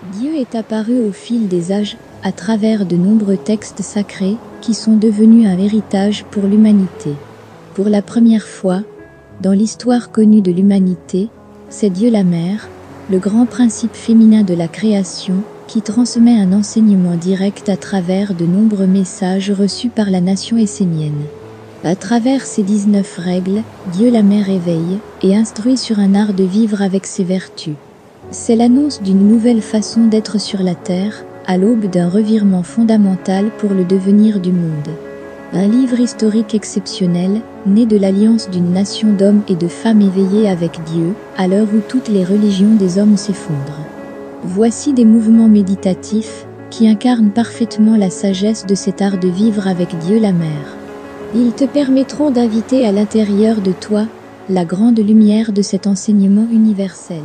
Dieu est apparu au fil des âges, à travers de nombreux textes sacrés, qui sont devenus un héritage pour l'humanité. Pour la première fois, dans l'histoire connue de l'humanité, c'est Dieu la Mère, le grand principe féminin de la création, qui transmet un enseignement direct à travers de nombreux messages reçus par la nation essénienne. À travers ces 19 règles, Dieu la Mère éveille et instruit sur un art de vivre avec ses vertus. C'est l'annonce d'une nouvelle façon d'être sur la terre, à l'aube d'un revirement fondamental pour le devenir du monde. Un livre historique exceptionnel, né de l'alliance d'une nation d'hommes et de femmes éveillés avec Dieu, à l'heure où toutes les religions des hommes s'effondrent. Voici des mouvements méditatifs, qui incarnent parfaitement la sagesse de cet art de vivre avec Dieu la Mère. Ils te permettront d'inviter à l'intérieur de toi, la grande lumière de cet enseignement universel.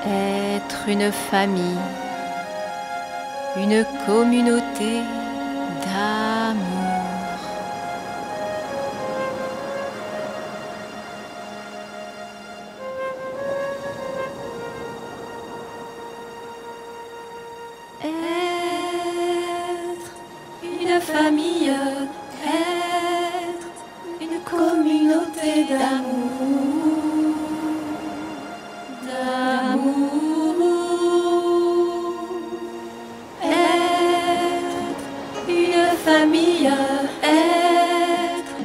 Être une famille, une communauté d'amour. Être une famille, être une communauté d'amour. D'amour, être une famille, être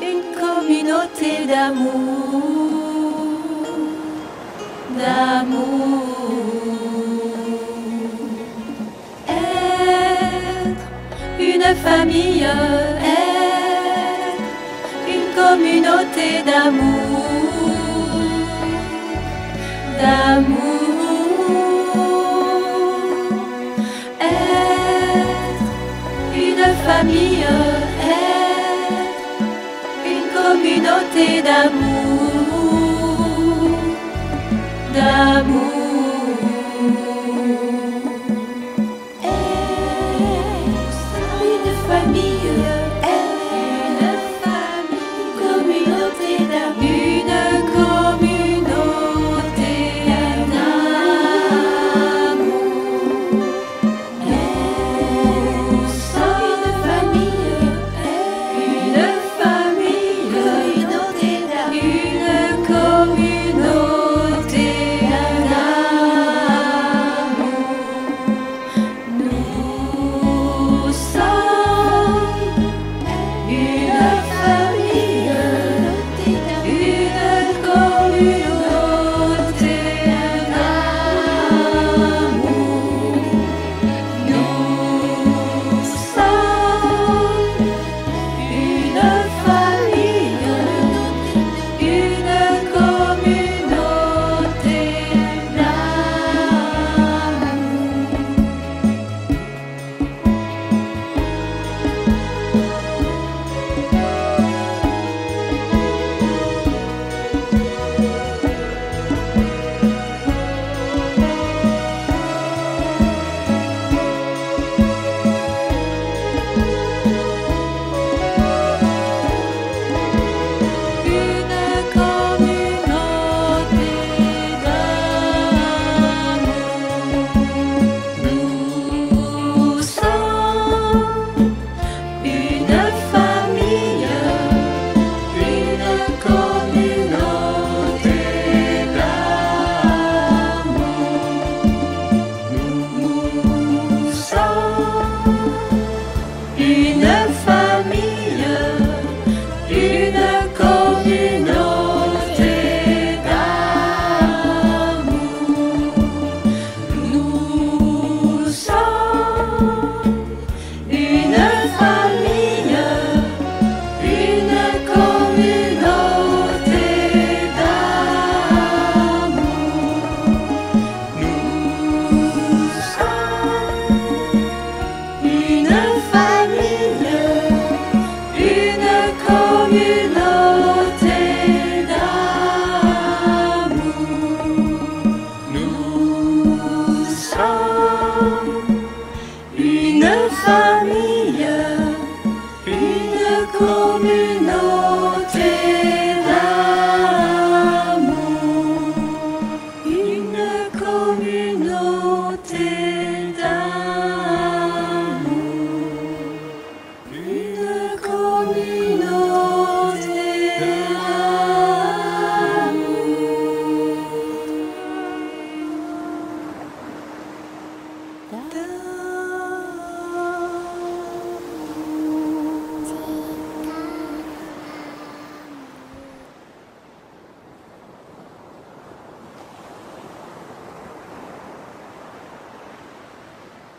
une communauté d'amour, être une famille, être une communauté d'amour.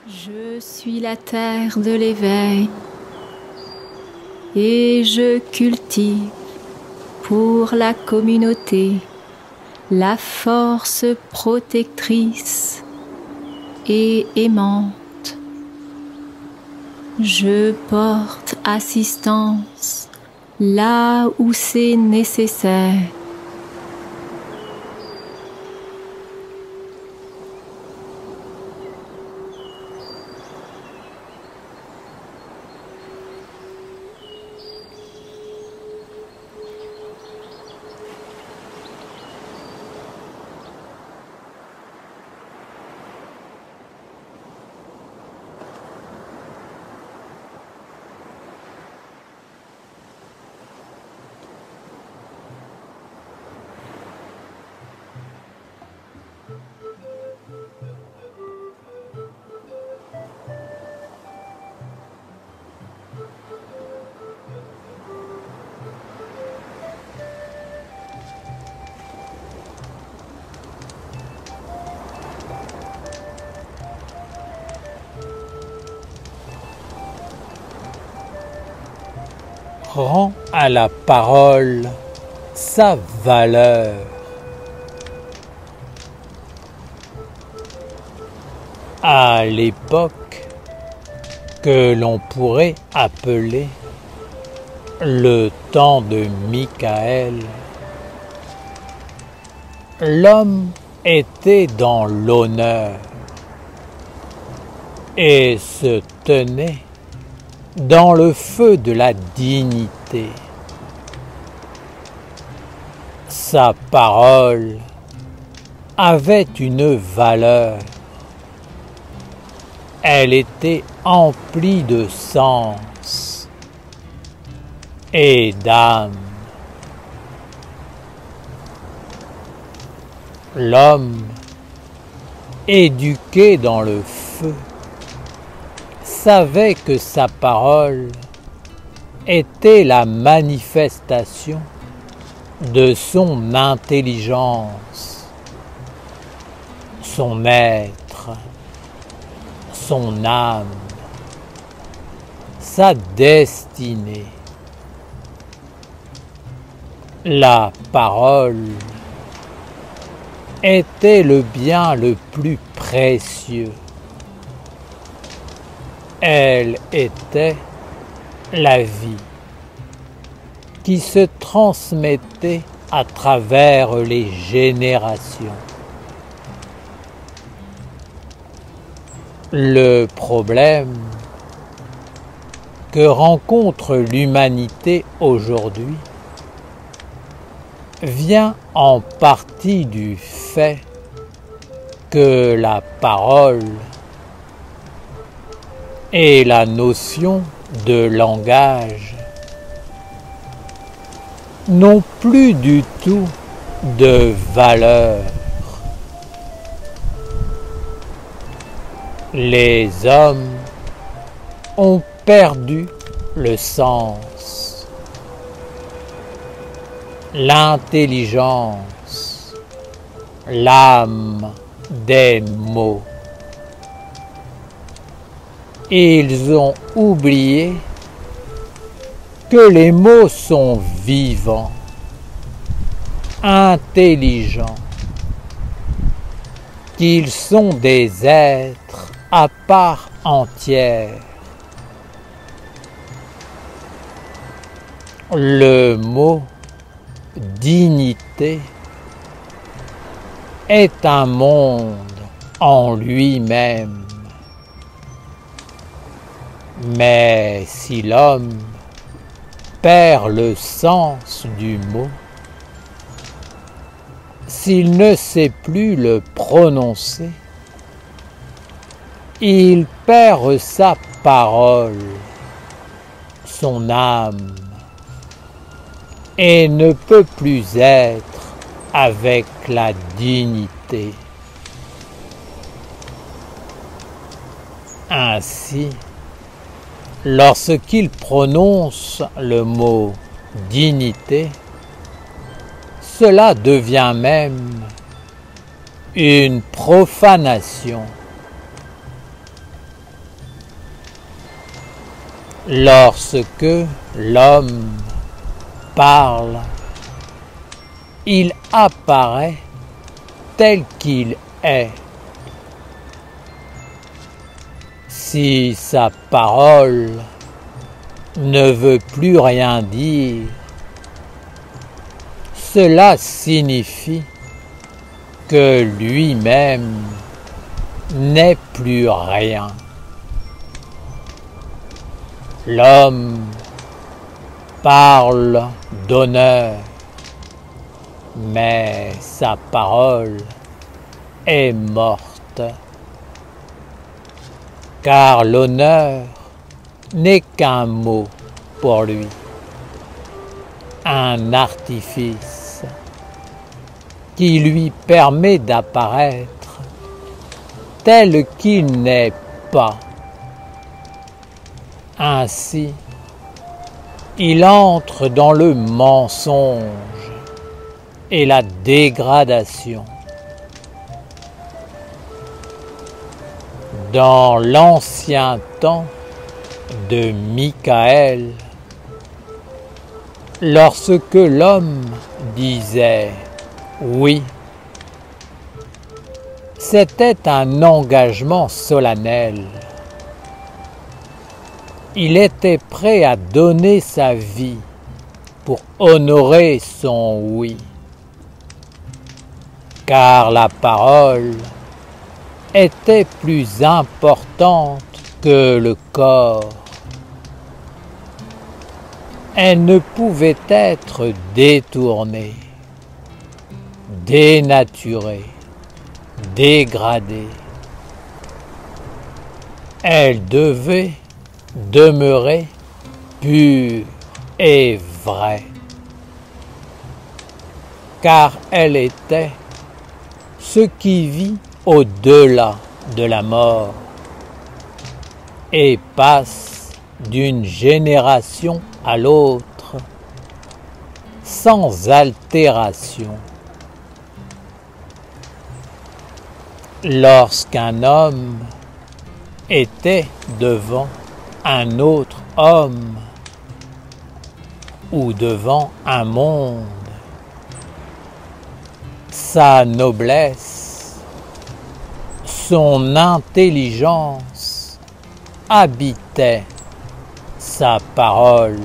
Je suis la terre de l'éveil et je cultive pour la communauté la force protectrice et aimante. Je porte assistance là où c'est nécessaire. Rends à la parole sa valeur. À l'époque que l'on pourrait appeler le temps de Michael, l'homme était dans l'honneur et se tenait dans le feu de la dignité. Sa parole avait une valeur. Elle était emplie de sens et d'âme. L'homme, éduqué dans le feu, savait que sa parole était la manifestation de son intelligence, son être, son âme, sa destinée. La parole était le bien le plus précieux. Elle était la vie qui se transmettait à travers les générations. Le problème que rencontre l'humanité aujourd'hui vient en partie du fait que la parole et la notion de langage n'ont plus du tout de valeur. Les hommes ont perdu le sens, l'intelligence, l'âme des mots. Ils ont oublié que les mots sont vivants, intelligents, qu'ils sont des êtres à part entière. Le mot dignité est un monde en lui-même. Mais si l'homme perd le sens du mot, s'il ne sait plus le prononcer, il perd sa parole, son âme, et ne peut plus être avec la dignité. Ainsi, lorsqu'il prononce le mot dignité, cela devient même une profanation. Lorsque l'homme parle, il apparaît tel qu'il est. Si sa parole ne veut plus rien dire, cela signifie que lui-même n'est plus rien. L'homme parle d'honneur, mais sa parole est morte, car l'honneur n'est qu'un mot pour lui, un artifice qui lui permet d'apparaître tel qu'il n'est pas. Ainsi, il entre dans le mensonge et la dégradation. Dans l'ancien temps de Michaël, lorsque l'homme disait « oui », c'était un engagement solennel. Il était prêt à donner sa vie pour honorer son oui, car la parole était plus importante que le corps. Elle ne pouvait être détournée, dénaturée, dégradée. Elle devait demeurer pure et vraie, car elle était ce qui vit au-delà de la mort et passe d'une génération à l'autre sans altération. Lorsqu'un homme était devant un autre homme ou devant un monde, sa noblesse, son intelligence habitait sa parole.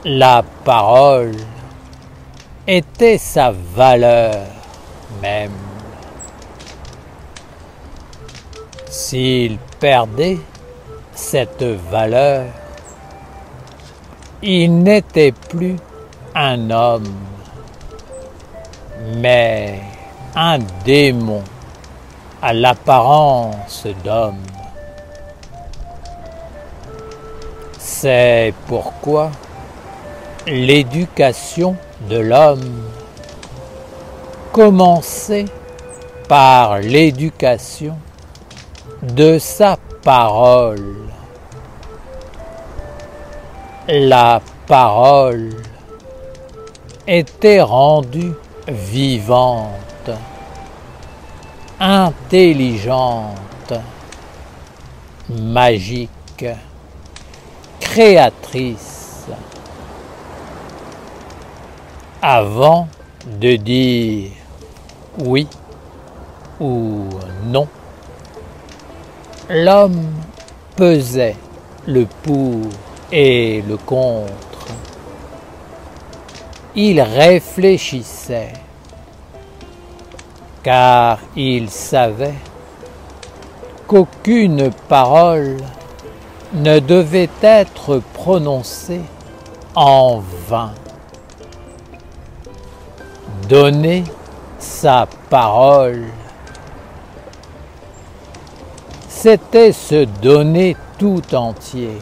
La parole était sa valeur même. S'il perdait cette valeur, il n'était plus un homme, mais un démon à l'apparence d'homme. C'est pourquoi l'éducation de l'homme commençait par l'éducation de sa parole. La parole était rendue vivante, intelligente, magique, créatrice. Avant de dire oui ou non, l'homme pesait le pour et le contre. Il réfléchissait, car il savait qu'aucune parole ne devait être prononcée en vain. Donner sa parole, c'était se donner tout entier.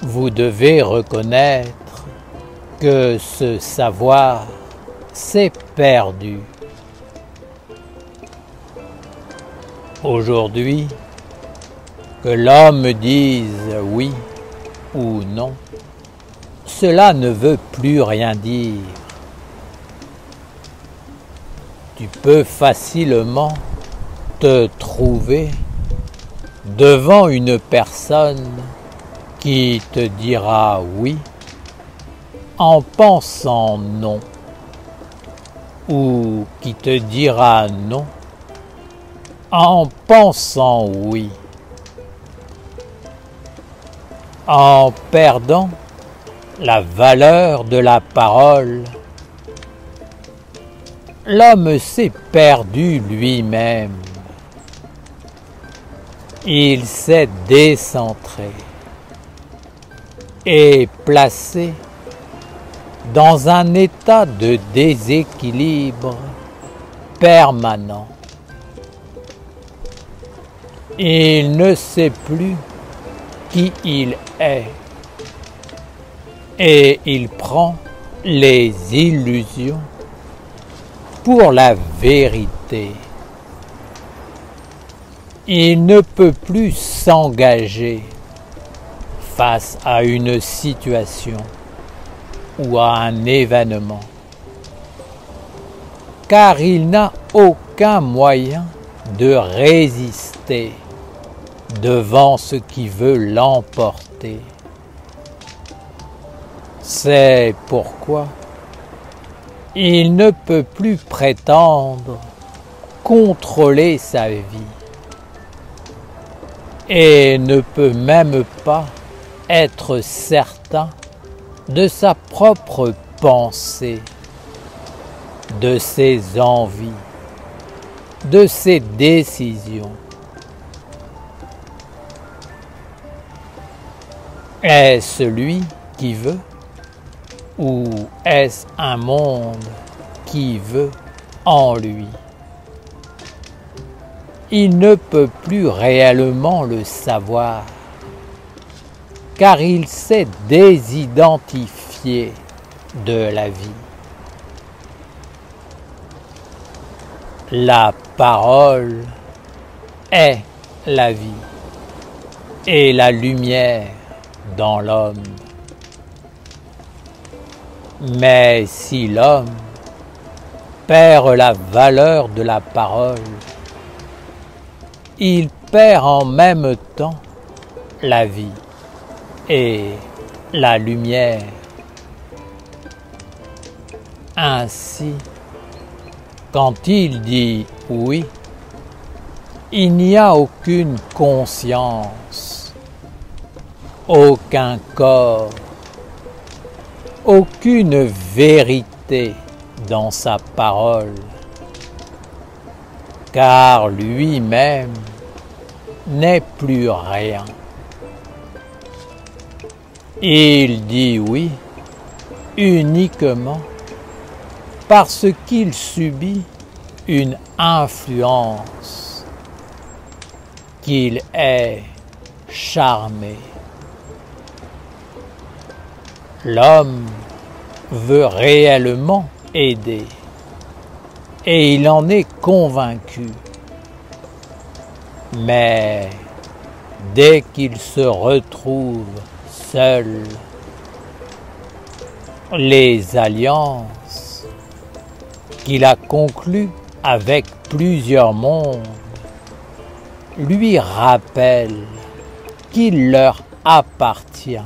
Vous devez reconnaître que ce savoir s'est perdu. Aujourd'hui, que l'homme dise oui ou non, cela ne veut plus rien dire. Tu peux facilement te trouver devant une personne qui te dira oui en pensant non, ou qui te dira non en pensant oui, en perdant la valeur de la parole. L'homme s'est perdu lui-même. Il s'est décentré et placé dans un état de déséquilibre permanent. Il ne sait plus qui il est et il prend les illusions pour la vérité. Il ne peut plus s'engager face à une situation ou à un événement, car il n'a aucun moyen de résister devant ce qui veut l'emporter. C'est pourquoi il ne peut plus prétendre contrôler sa vie et ne peut même pas être certain de sa propre pensée, de ses envies, de ses décisions. Est-ce lui qui veut ou est-ce un monde qui veut en lui? Il ne peut plus réellement le savoir, car il s'est désidentifié de la vie. La parole est la vie et la lumière dans l'homme. Mais si l'homme perd la valeur de la parole, il perd en même temps la vie et la lumière. Ainsi, quand il dit oui, il n'y a aucune conscience, aucun corps, aucune vérité dans sa parole, car lui-même n'est plus rien. Il dit oui uniquement parce qu'il subit une influence, qu'il est charmé. L'homme veut réellement aider et il en est convaincu. Mais dès qu'il se retrouve seul, les alliances qu'il a conclues avec plusieurs mondes lui rappellent qu'il leur appartient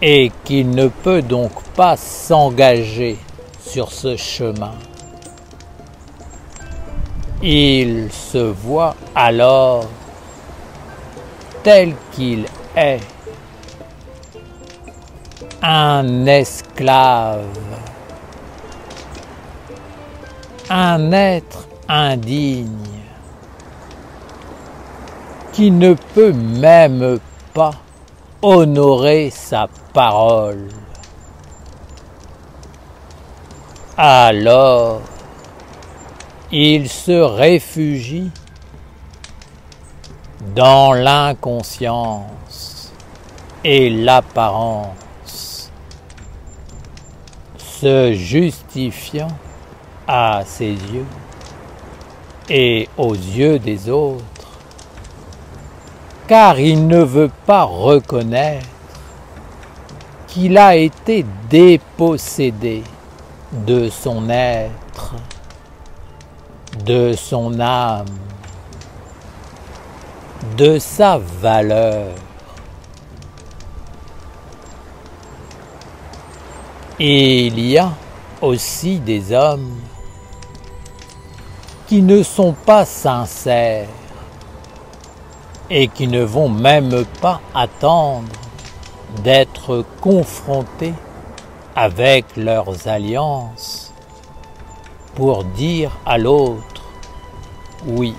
et qu'il ne peut donc pas s'engager sur ce chemin. Il se voit alors tel qu'il est, un esclave, un être indigne qui ne peut même pas honorer sa parole. Alors, il se réfugie dans l'inconscience et l'apparence, se justifiant à ses yeux et aux yeux des autres, car il ne veut pas reconnaître qu'il a été dépossédé de son être, de son âme, de sa valeur. Et il y a aussi des hommes qui ne sont pas sincères et qui ne vont même pas attendre d'être confrontés avec leurs alliances pour dire à l'autre oui,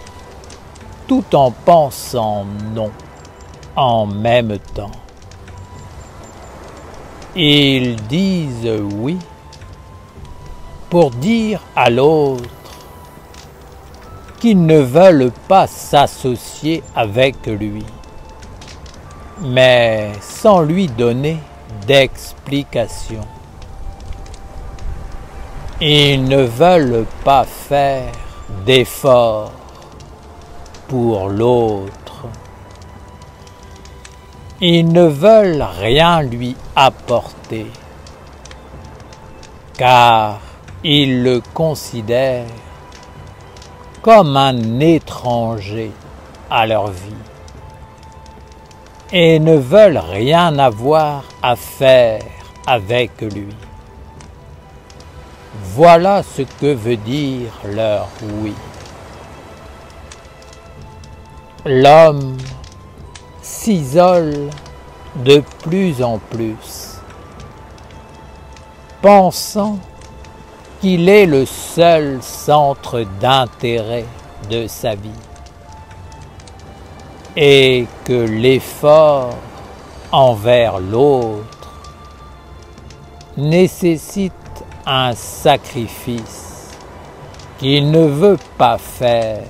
tout en pensant non en même temps. Ils disent oui pour dire à l'autre qu'ils ne veulent pas s'associer avec lui, mais sans lui donner d'explication. Ils ne veulent pas faire d'efforts pour l'autre. Ils ne veulent rien lui apporter, car ils le considèrent comme un étranger à leur vie et ne veulent rien avoir à faire avec lui. Voilà ce que veut dire leur oui. L'homme s'isole de plus en plus, pensant qu'il est le seul centre d'intérêt de sa vie et que l'effort envers l'autre nécessite un sacrifice qu'il ne veut pas faire.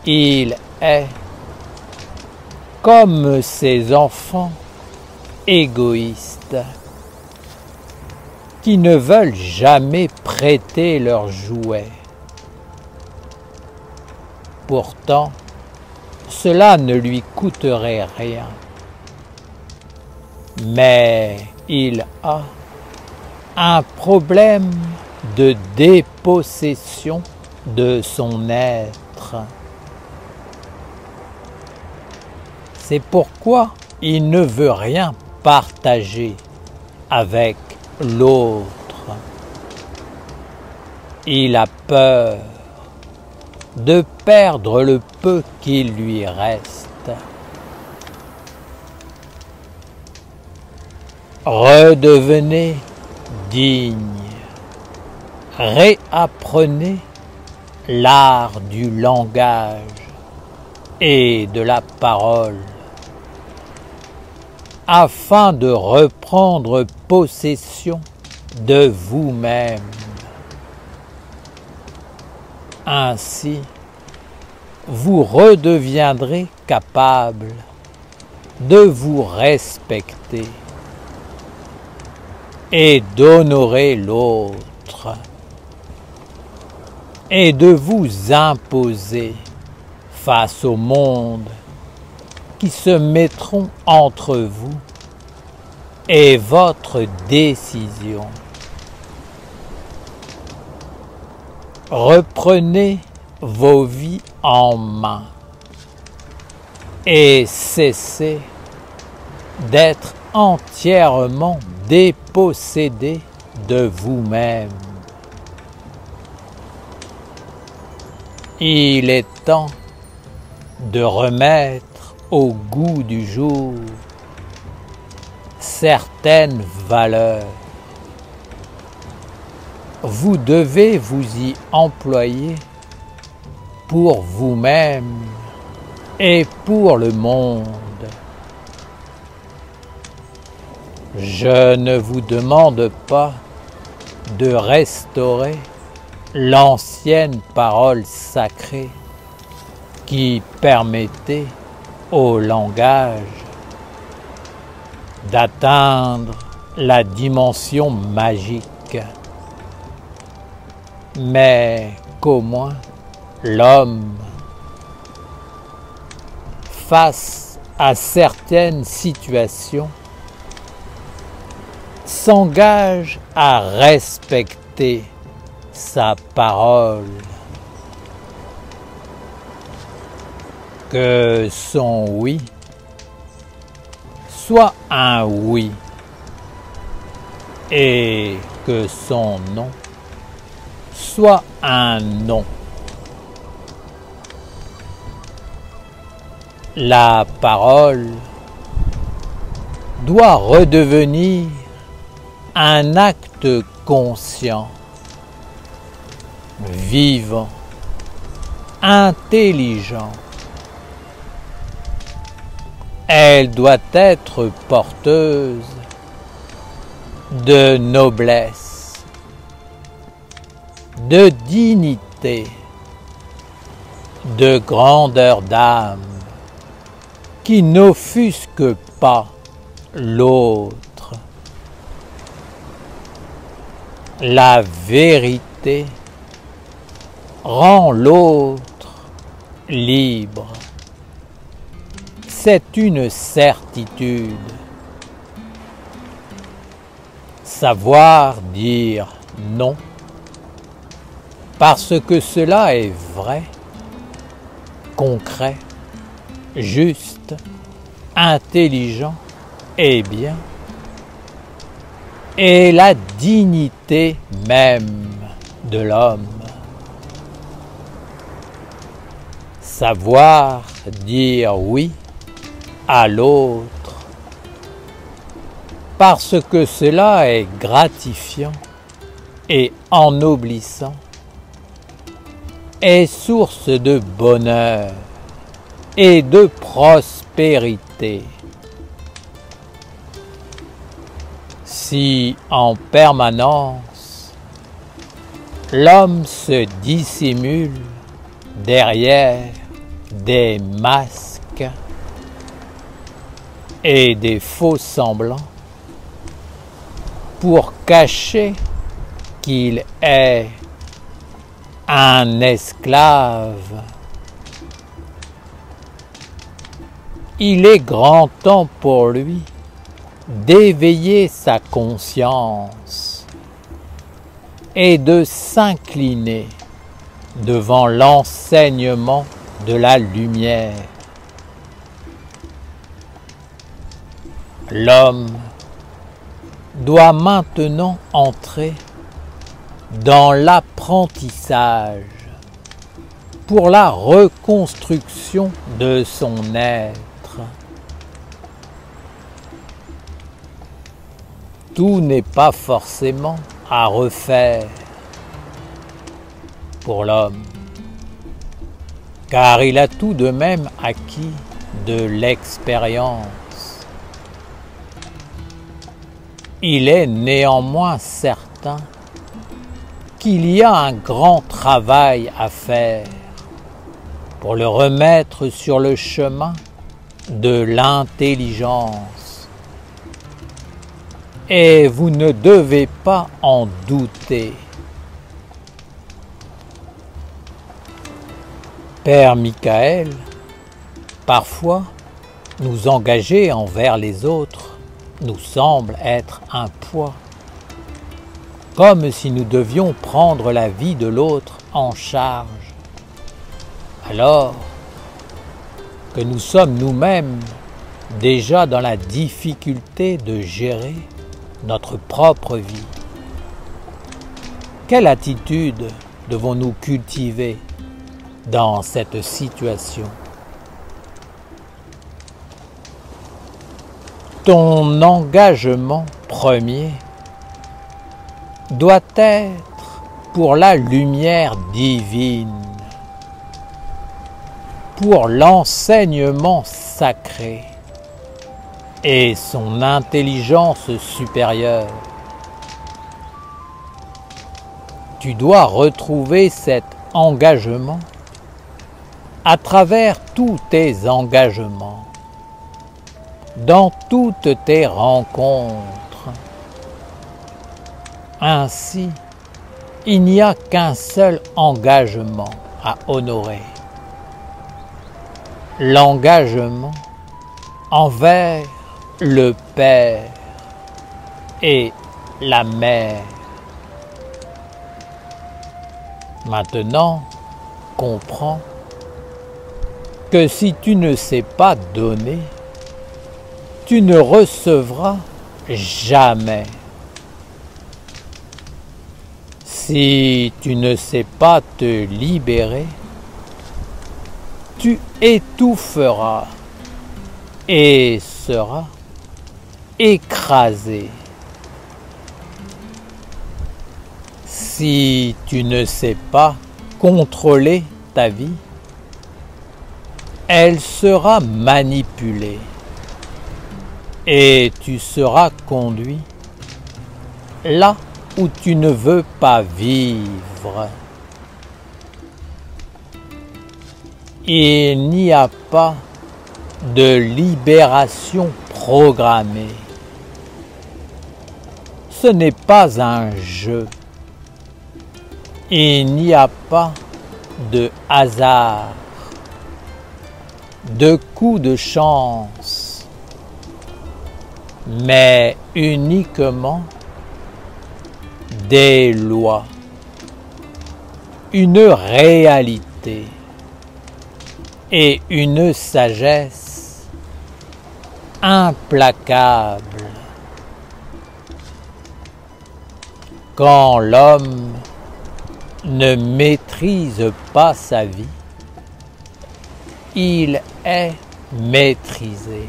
Il est comme ces enfants égoïstes qui ne veulent jamais prêter leurs jouets. Pourtant, cela ne lui coûterait rien. Mais il a un problème de dépossession de son être. C'est pourquoi il ne veut rien partager avec l'autre. Il a peur de perdre le peu qu'il lui reste. Redevenez digne, réapprenez l'art du langage et de la parole, afin de reprendre possession de vous-même. Ainsi, vous redeviendrez capable de vous respecter et d'honorer l'autre et de vous imposer face au monde qui se mettront entre vous et votre décision. Reprenez vos vies en main et cessez d'être entièrement dépossédé de vous-même. Il est temps de remettre au goût du jour certaines valeurs. Vous devez vous y employer pour vous-même et pour le monde. Je ne vous demande pas de restaurer l'ancienne parole sacrée qui permettait au langage d'atteindre la dimension magique. mais qu'au moins l'homme, face à certaines situations, s'engage à respecter sa parole, que son oui soit un oui et que son non soit un non. La parole doit redevenir un acte conscient, vivant, intelligent. Elle doit être porteuse de noblesse, de dignité, de grandeur d'âme, qui n'offusque pas l'autre. La vérité rend l'autre libre. C'est une certitude. Savoir dire non, parce que cela est vrai, concret, juste, intelligent et bien, est la dignité même de l'homme. Savoir dire oui à l'autre, parce que cela est gratifiant et ennoblissant, est source de bonheur et de prospérité. Si en permanence l'homme se dissimule derrière des masques et des faux semblants pour cacher qu'il est un esclave, il est grand temps pour lui d'éveiller sa conscience et de s'incliner devant l'enseignement de la lumière. L'homme doit maintenant entrer dans l'apprentissage pour la reconstruction de son être. Tout n'est pas forcément à refaire pour l'homme, car il a tout de même acquis de l'expérience. Il est néanmoins certain qu'il y a un grand travail à faire pour le remettre sur le chemin de l'intelligence. Et vous ne devez pas en douter. Père Michael, parfois, nous engager envers les autres nous semble être un poids, comme si nous devions prendre la vie de l'autre en charge, alors que nous sommes nous-mêmes déjà dans la difficulté de gérer notre propre vie. Quelle attitude devons-nous cultiver dans cette situation? Ton engagement premier doit être pour la lumière divine, pour l'enseignement sacré et son intelligence supérieure. Tu dois retrouver cet engagement à travers tous tes engagements, dans toutes tes rencontres. Ainsi, il n'y a qu'un seul engagement à honorer. L'engagement envers le Père et la Mère. Maintenant, comprends que si tu ne sais pas donner, tu ne recevras jamais. Si tu ne sais pas te libérer, tu étoufferas et seras écrasé. Si tu ne sais pas contrôler ta vie, elle sera manipulée et tu seras conduit là où tu ne veux pas vivre. Il n'y a pas de libération programmée. Ce n'est pas un jeu. Il n'y a pas de hasard, de coup de chance, mais uniquement des lois, une réalité et une sagesse implacable. Quand l'homme ne maîtrise pas sa vie, il est maîtrisé.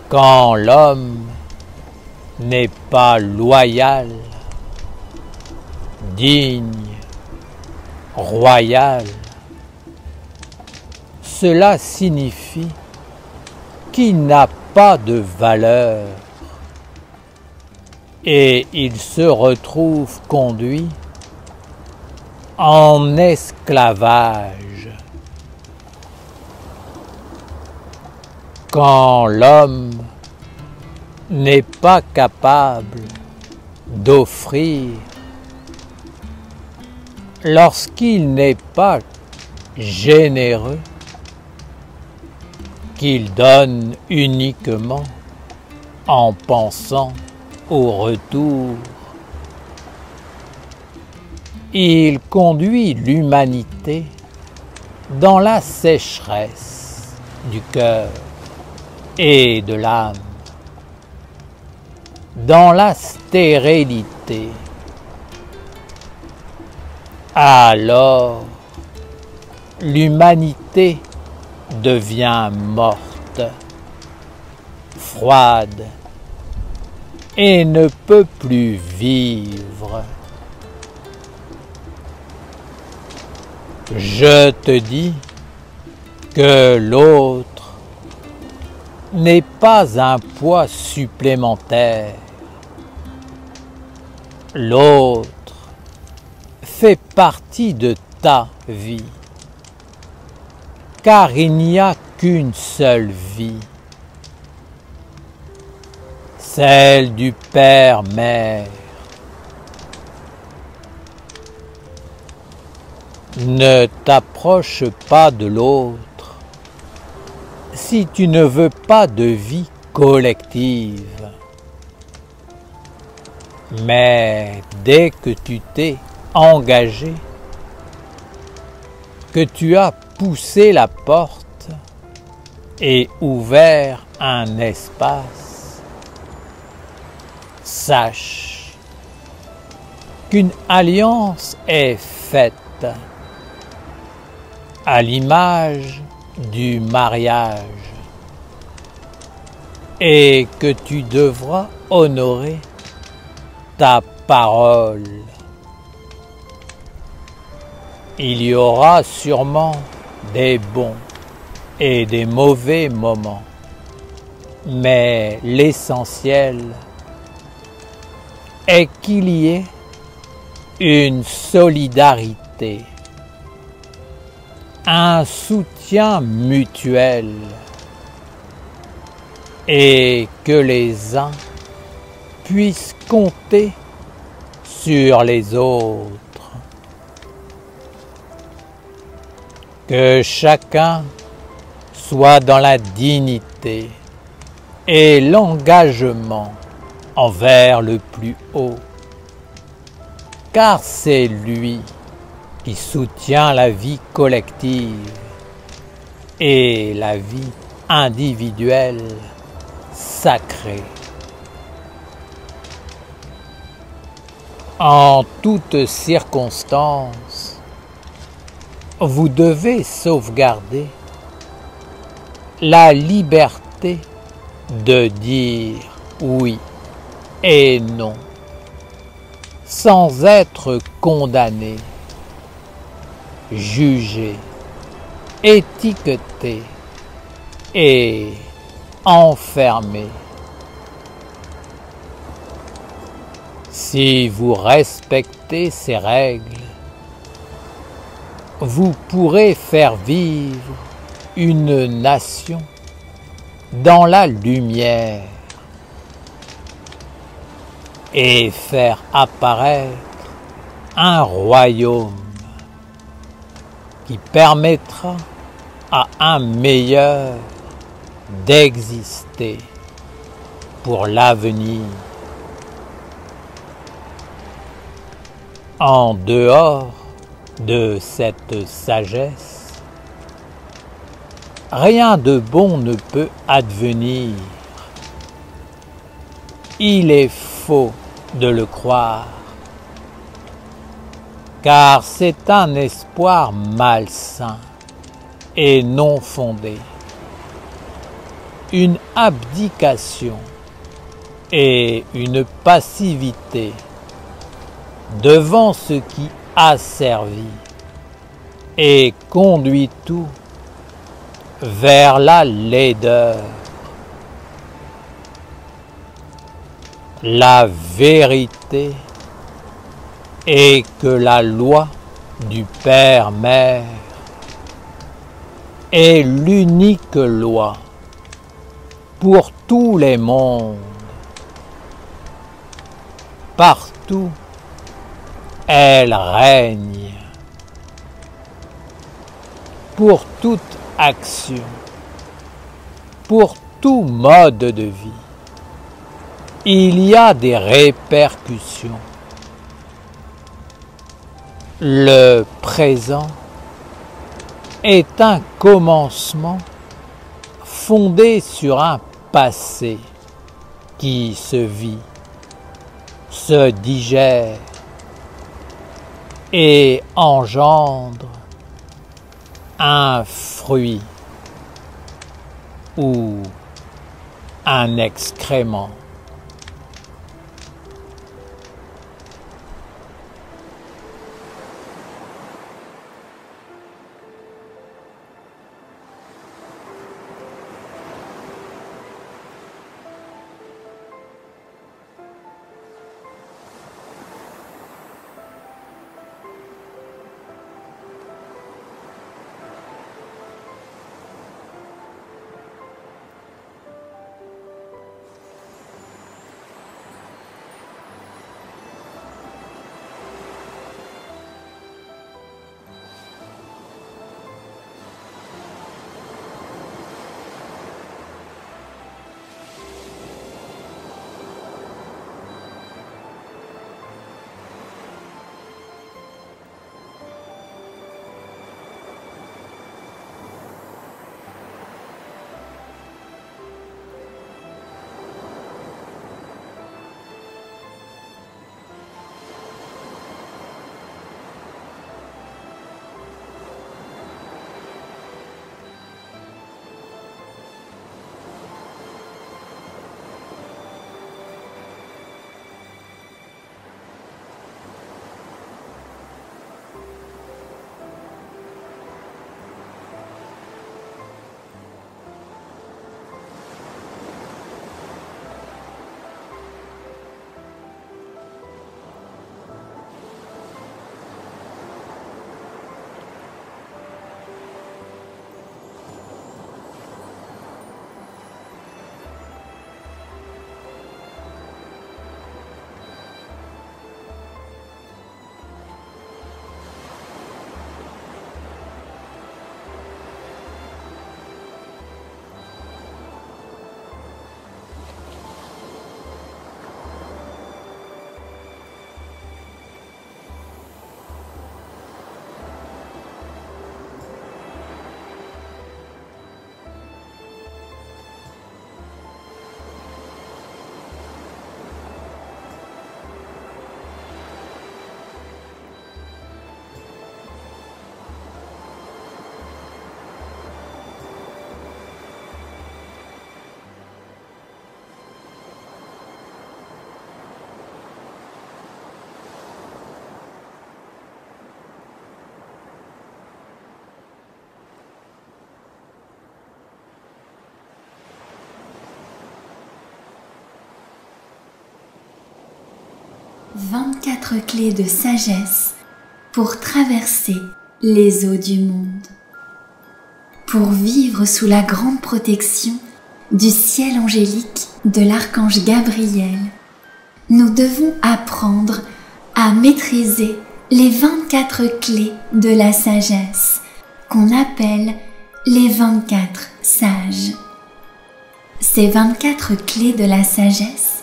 Quand l'homme n'est pas loyal, digne, royal, cela signifie qu'il n'a pas de valeur et il se retrouve conduit en esclavage. Quand l'homme n'est pas capable d'offrir, lorsqu'il n'est pas généreux, qu'il donne uniquement en pensant au retour, il conduit l'humanité dans la sécheresse du cœur et de l'âme, dans la stérilité. Alors, l'humanité devient morte, froide, et ne peut plus vivre. Je te dis que l'autre n'est pas un poids supplémentaire. L'autre fait partie de ta vie, car il n'y a qu'une seule vie, celle du Père-Mère. Ne t'approche pas de l'autre si tu ne veux pas de vie collective. Mais dès que tu t'es engagé, que tu as poussé la porte et ouvert un espace, sache qu'une alliance est faite à l'image du mariage et que tu devras honorer ta parole. Il y aura sûrement des bons et des mauvais moments, mais l'essentiel est qu'il y ait une solidarité, un soutien mutuel et que les uns puissent compter sur les autres. Que chacun soit dans la dignité et l'engagement envers le plus haut, car c'est lui qui soutient la vie collective et la vie individuelle sacrée. En toutes circonstances, vous devez sauvegarder la liberté de dire oui et non, sans être condamné, jugé, étiqueté et enfermé. Si vous respectez ces règles, vous pourrez faire vivre une nation dans la lumière et faire apparaître un royaume qui permettra à un meilleur d'exister pour l'avenir. En dehors de cette sagesse, rien de bon ne peut advenir. Il est faux de le croire, car c'est un espoir malsain et non fondé, une abdication et une passivité devant ce qui a servi et conduit tout vers la laideur. La vérité est que la loi du Père-Mère est l'unique loi pour tous les mondes. Partout, elle règne. Pour toute action, pour tout mode de vie, il y a des répercussions. Le présent est un commencement fondé sur un passé qui se vit, se digère et engendre un fruit ou un excrément. 24 clés de sagesse pour traverser les eaux du monde. Pour vivre sous la grande protection du ciel angélique de l'archange Gabriel, nous devons apprendre à maîtriser les 24 clés de la sagesse qu'on appelle les 24 sages. Ces 24 clés de la sagesse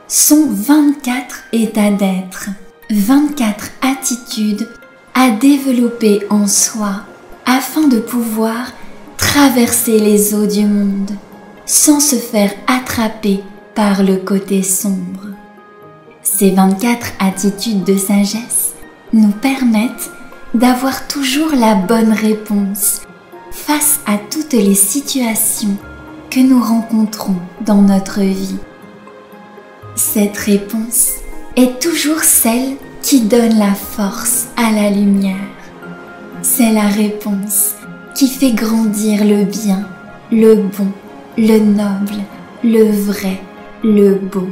sont 24 états d'être, 24 attitudes à développer en soi afin de pouvoir traverser les eaux du monde sans se faire attraper par le côté sombre. Ces 24 attitudes de sagesse nous permettent d'avoir toujours la bonne réponse face à toutes les situations que nous rencontrons dans notre vie. Cette réponse est toujours celle qui donne la force à la lumière. C'est la réponse qui fait grandir le bien, le bon, le noble, le vrai, le beau.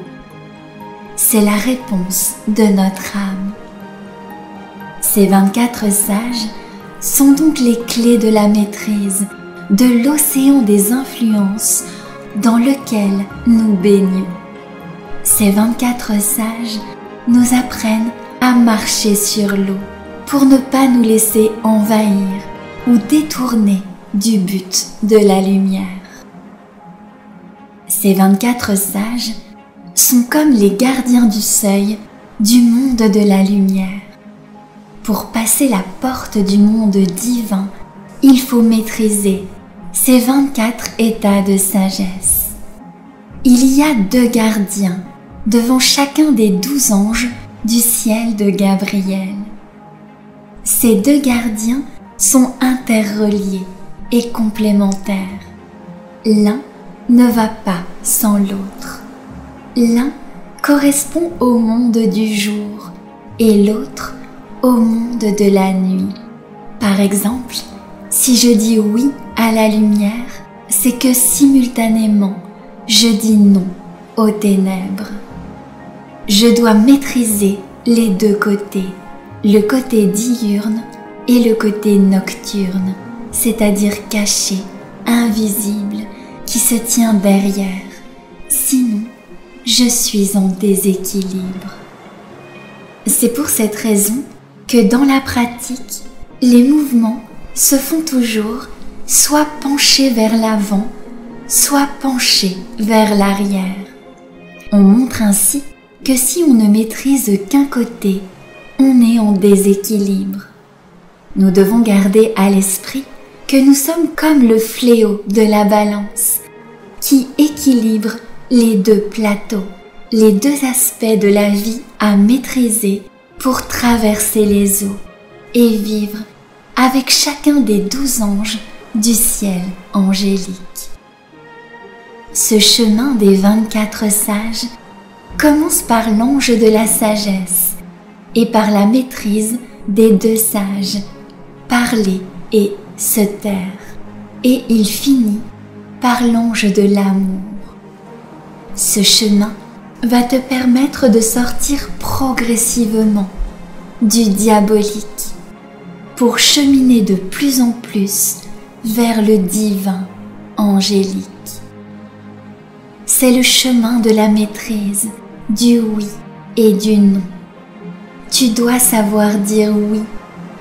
C'est la réponse de notre âme. Ces 24 sages sont donc les clés de la maîtrise de l'océan des influences dans lequel nous baignons. Ces 24 sages nous apprennent à marcher sur l'eau pour ne pas nous laisser envahir ou détourner du but de la lumière. Ces 24 sages sont comme les gardiens du seuil du monde de la lumière. Pour passer la porte du monde divin, il faut maîtriser ces 24 états de sagesse. Il y a 2 gardiens devant chacun des 12 anges du ciel de Gabriel. Ces 2 gardiens sont interreliés et complémentaires. L'un ne va pas sans l'autre. L'un correspond au monde du jour et l'autre au monde de la nuit. Par exemple, si je dis oui à la lumière, c'est que simultanément, je dis non aux ténèbres. Je dois maîtriser les 2 côtés, le côté diurne et le côté nocturne, c'est-à-dire caché, invisible, qui se tient derrière. Sinon, je suis en déséquilibre. C'est pour cette raison que dans la pratique, les mouvements se font toujours soit penchés vers l'avant, soit penchés vers l'arrière. On montre ainsi que si on ne maîtrise qu'un côté, on est en déséquilibre. Nous devons garder à l'esprit que nous sommes comme le fléau de la balance qui équilibre les 2 plateaux, les 2 aspects de la vie à maîtriser pour traverser les eaux et vivre avec chacun des 12 anges du ciel angélique. Ce chemin des 24 sages commence par l'ange de la sagesse et par la maîtrise des 2 sages, parler et se taire, et il finit par l'ange de l'amour. Ce chemin va te permettre de sortir progressivement du diabolique pour cheminer de plus en plus vers le divin angélique. C'est le chemin de la maîtrise, du oui et du non. Tu dois savoir dire oui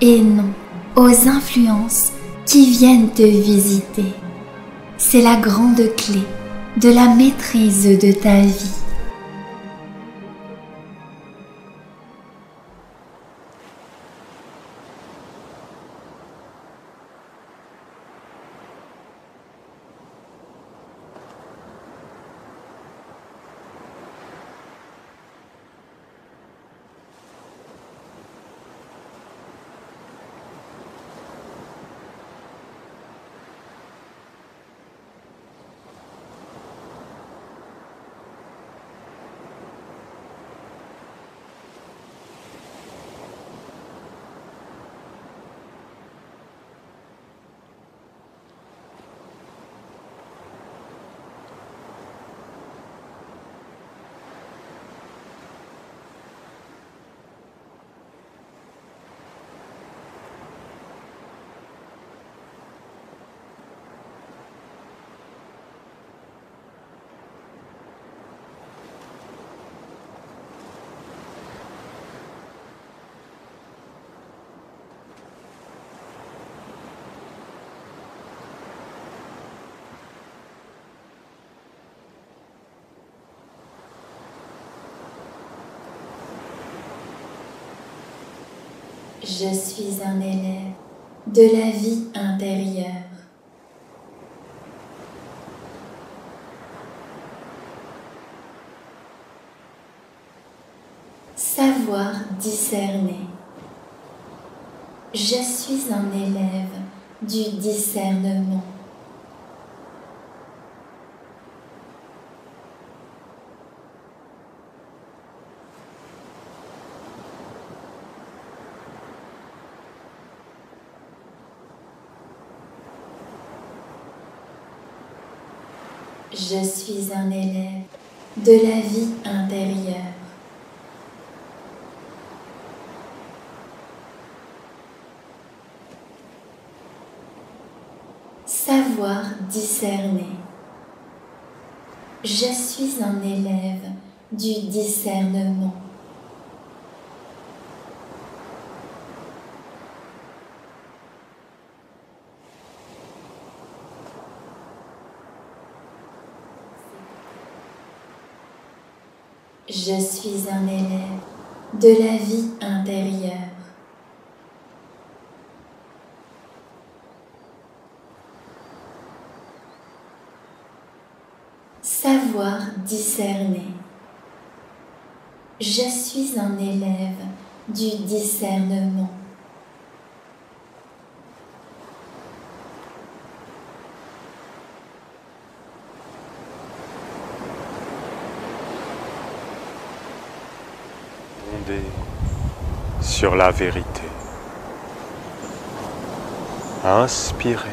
et non aux influences qui viennent te visiter. C'est la grande clé de la maîtrise de ta vie. Je suis un élève de la vie intérieure. Savoir discerner. Je suis un élève du discernement. Je suis un élève de la vie intérieure. Savoir discerner. Je suis un élève du discernement. Je suis un élève de la vie intérieure. Savoir discerner. Je suis un élève du discernement. Fondé sur la vérité, inspiré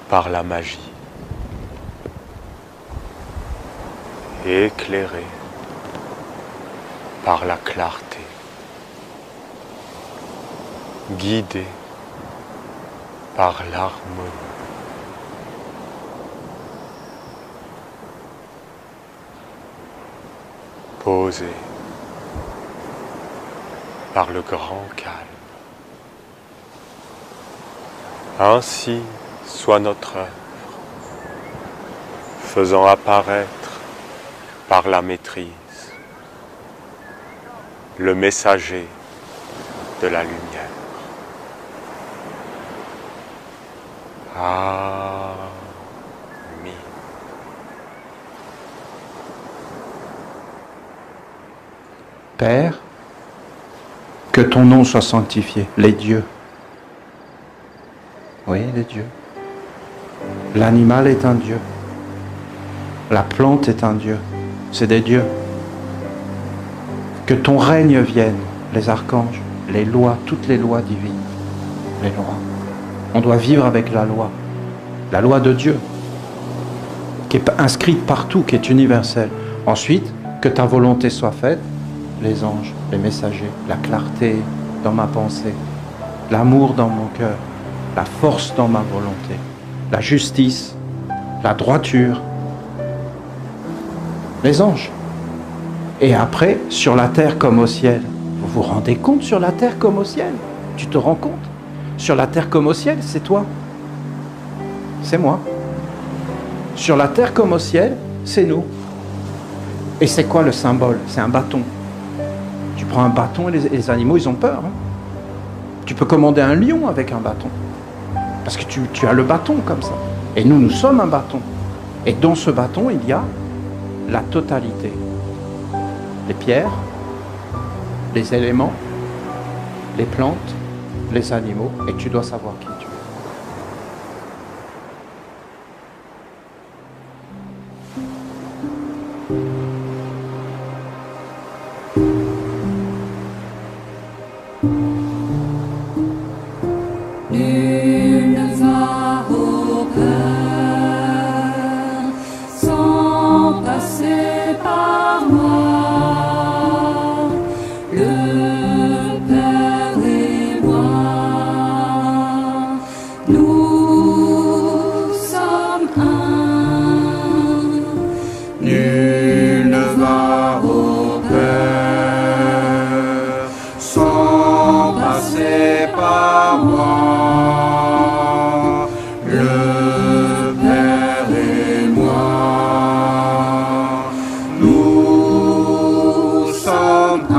par la magie, éclairé par la clarté, guidé par l'harmonie. Posé par le grand calme. Ainsi soit notre œuvre, faisant apparaître par la maîtrise le messager de la lumière. Amen. Père, que ton nom soit sanctifié, les dieux. Oui, les dieux. L'animal est un dieu. La plante est un dieu. C'est des dieux. Que ton règne vienne, les archanges, les lois, toutes les lois divines, les lois. On doit vivre avec la loi de Dieu, qui est inscrite partout, qui est universelle. Ensuite, que ta volonté soit faite, les anges, les messagers, la clarté dans ma pensée, l'amour dans mon cœur, la force dans ma volonté, la justice, la droiture, les anges. Et après, sur la terre comme au ciel. Vous vous rendez compte, sur la terre comme au ciel? Tu te rends compte? Sur la terre comme au ciel, c'est toi. C'est moi. Sur la terre comme au ciel, c'est nous. Et c'est quoi le symbole? C'est un bâton. Tu prends un bâton et les animaux, ils ont peur. Hein. Tu peux commander un lion avec un bâton. Parce que tu as le bâton comme ça. Et nous, nous sommes un bâton. Et dans ce bâton, il y a la totalité. Les pierres, les éléments, les plantes, les animaux. Et tu dois savoir qui tu es. Nul ne va au cœur sans passer par moi. Le Père et moi, nous sommes un. Nul ne va au Père sans passer par moi. Le Père et moi, nous sommes un.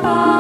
pas.